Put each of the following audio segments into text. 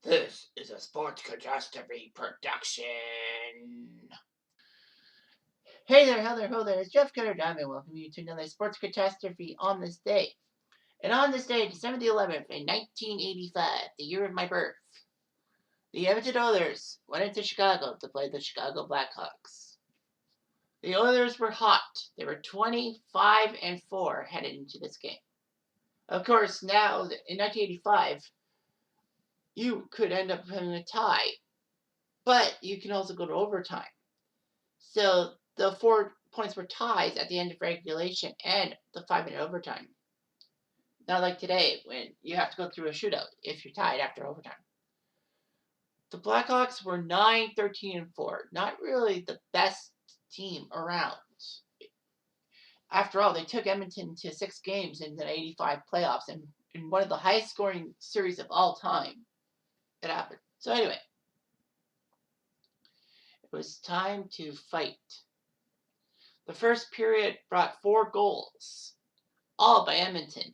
This is a sports catastrophe production. Hey there, hello there, ho there. It's Jeff Cutter Diamond. Welcome you to another sports catastrophe on this day. And on this day, December the 11th, in 1985, the year of my birth, the Edmonton Oilers went into Chicago to play the Chicago Blackhawks. The Oilers were hot. They were 25-4 headed into this game. Of course, now in 1985, you could end up having a tie, but you can also go to overtime. So the 4 points were ties at the end of regulation and the 5-minute overtime. Not like today when you have to go through a shootout if you're tied after overtime. The Blackhawks were 9-13-4. Not really the best team around. After all, they took Edmonton to 6 games in the 85 playoffs and in one of the highest scoring series of all time. It happened. So anyway, it was time to fight. The first period brought 4 goals, all by Edmonton.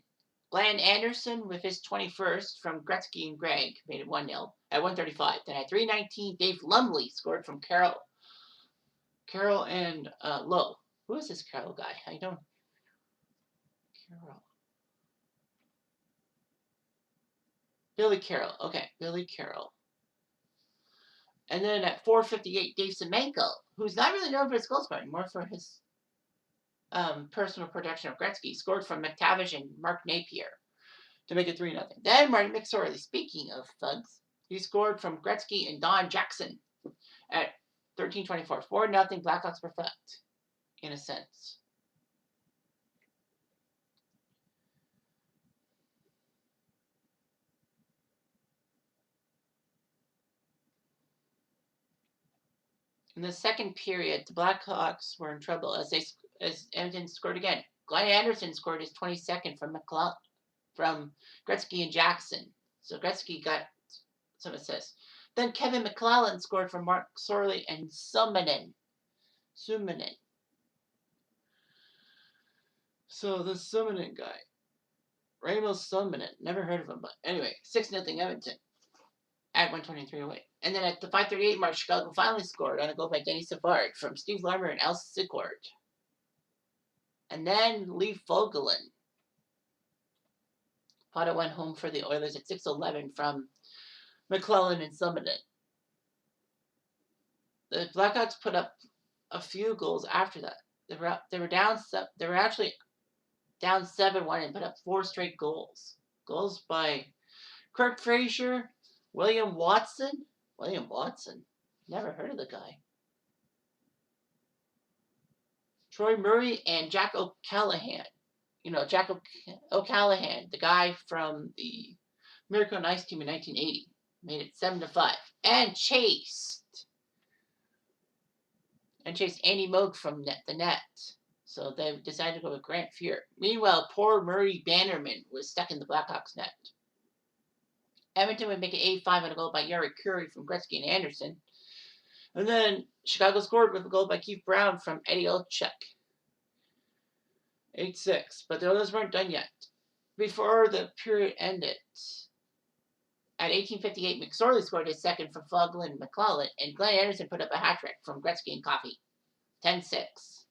Glenn Anderson with his 21st from Gretzky and Gregg made it 1-0 at 1:35. Then at 3:19, Dave Lumley scored from Carroll and Lowe. Who is this Carroll guy? I don't. Carroll. Billy Carroll. Okay, Billy Carroll. And then at 4:58, Dave Semenko, who's not really known for his goal scoring, more for his personal production of Gretzky, scored from McTavish and Mark Napier to make it 3-0. Then Martin McSorley, speaking of thugs, he scored from Gretzky and Don Jackson at 13:24. 4-0. Blackhawks were fucked, in a sense. In the second period, the Blackhawks were in trouble as Edmonton scored again. Glenn Anderson scored his 22nd from Gretzky and Jackson. So Gretzky got some assists. Then Kevin McClellan scored from Mark Sorley and Summanen. So the Summanen guy, Ramos Summanen, never heard of him, but anyway, 6-0 Edmonton at 1:23 away. And then at the 5:38 mark, Chicago finally scored on a goal by Denny Savard from Steve Larmer and Al Sigurd. And then Lee Fogelin. Potter went home for the Oilers at 6:11 from McClellan and Summanen. The Blackhawks put up a few goals after that. They were actually down 7-1 and put up 4 straight goals. Goals by Kirk Fraser, William Watson. Never heard of the guy. Troy Murray and Jack O'Callahan. You know, Jack O'Callahan, the guy from the Miracle on Ice team in 1980. Made it 7-5. And chased Andy Moog from the net. So they decided to go with Grant Fuhr. Meanwhile, poor Murray Bannerman was stuck in the Blackhawks net. Edmonton would make it 8-5 on a goal by Yari Curry from Gretzky and Anderson. And then Chicago scored with a goal by Keith Brown from Eddie Olczyk. 8-6. But the others weren't done yet. Before the period ended, at 18:58, McSorley scored his second from Fogelin and McClellan, and Glenn Anderson put up a hat trick from Gretzky and Coffey. 10-6.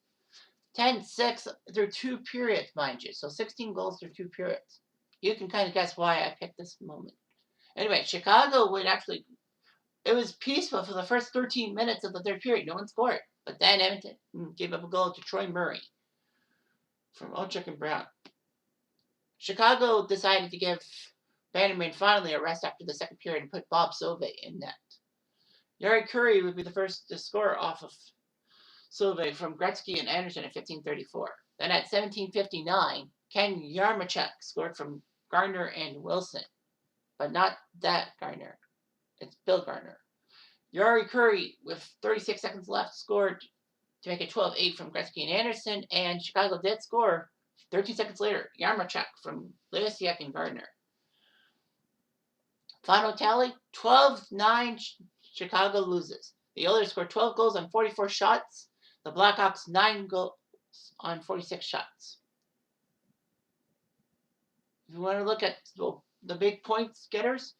10-6 through 2 periods, mind you. So 16 goals through 2 periods. You can kind of guess why I picked this moment. Anyway, Chicago would actually... It was peaceful for the first 13 minutes of the third period. No one scored. But then Edmonton gave up a goal to Troy Murray from Olczyk and Brown. Chicago decided to give Bannerman finally a rest after the second period and put Bob Sauvé in net. Yari Curry would be the first to score off of Sauvé from Gretzky and Anderson at 15:34. Then at 17:59, Ken Yarmachuk scored from Garner and Wilson. But not that Garner. It's Bill Garner. Yari Curry, with 36 seconds left, scored to make it 12-8 from Gretzky and Anderson, and Chicago did score 13 seconds later. Yarmachuk from Lisiak and Gardner. Final tally, 12-9, Chicago loses. The Oilers scored 12 goals on 44 shots. The Blackhawks 9 goals on 46 shots. If you want to look at the big points getters,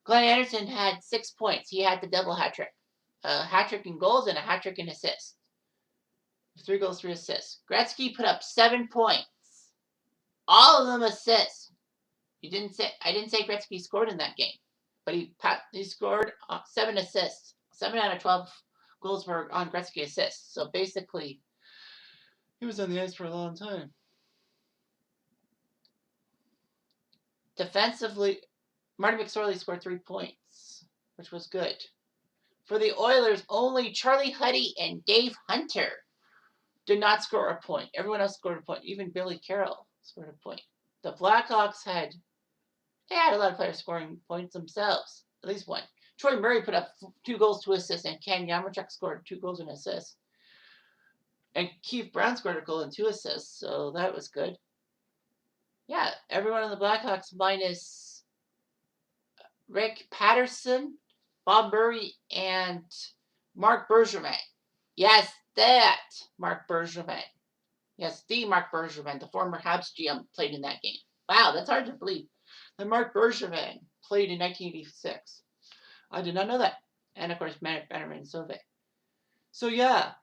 Glenn Anderson had 6 points. He had the double hat trick. A hat trick in goals and a hat trick in assists. 3 goals, 3 assists. Gretzky put up 7 points. All of them assists. I didn't say Gretzky scored in that game, but he scored 7 assists. 7 out of 12 goals were on Gretzky assists. So basically, he was on the ice for a long time. Defensively, Marty McSorley scored 3 points, which was good. For the Oilers, only Charlie Huddy and Dave Hunter did not score a point. Everyone else scored a point. Even Billy Carroll scored a point. The Blackhawks had a lot of players scoring points themselves. At least one. Troy Murray put up 2 goals, 2 assists, and Ken Yamarchuk scored 2 goals and assists. And Keith Brown scored a goal and 2 assists, so that was good. Yeah, everyone on the Blackhawks minus Rick Patterson, Bob Murray, and Marc Bergevin. Yes, that Marc Bergevin. Yes, the Marc Bergevin, the former Habs GM, played in that game. Wow, that's hard to believe. The Marc Bergevin played in 1986. I did not know that. And of course, Benjamin and Sauvé. So yeah,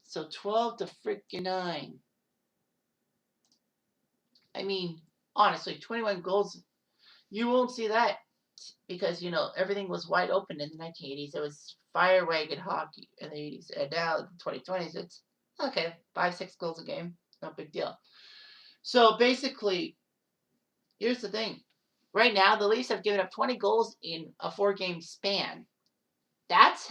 so 12 to freaking 9. I mean, honestly, 21 goals. You won't see that because, you know, everything was wide open in the 1980s. It was fire wagon hockey in the 80s. And now, in the 2020s, it's okay, 5-6 goals a game. No big deal. So basically, here's the thing. Right now, the Leafs have given up 20 goals in a 4-game span. That's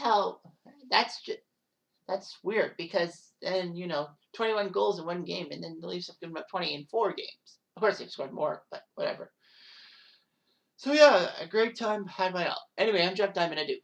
weird because then, you know, 21 goals in 1 game, and then the Leafs have given up 20 in 4 games. Of course, they've scored more, but whatever. So yeah, a great time had by all. Anyway, I'm Jeff Diamond. Adieu.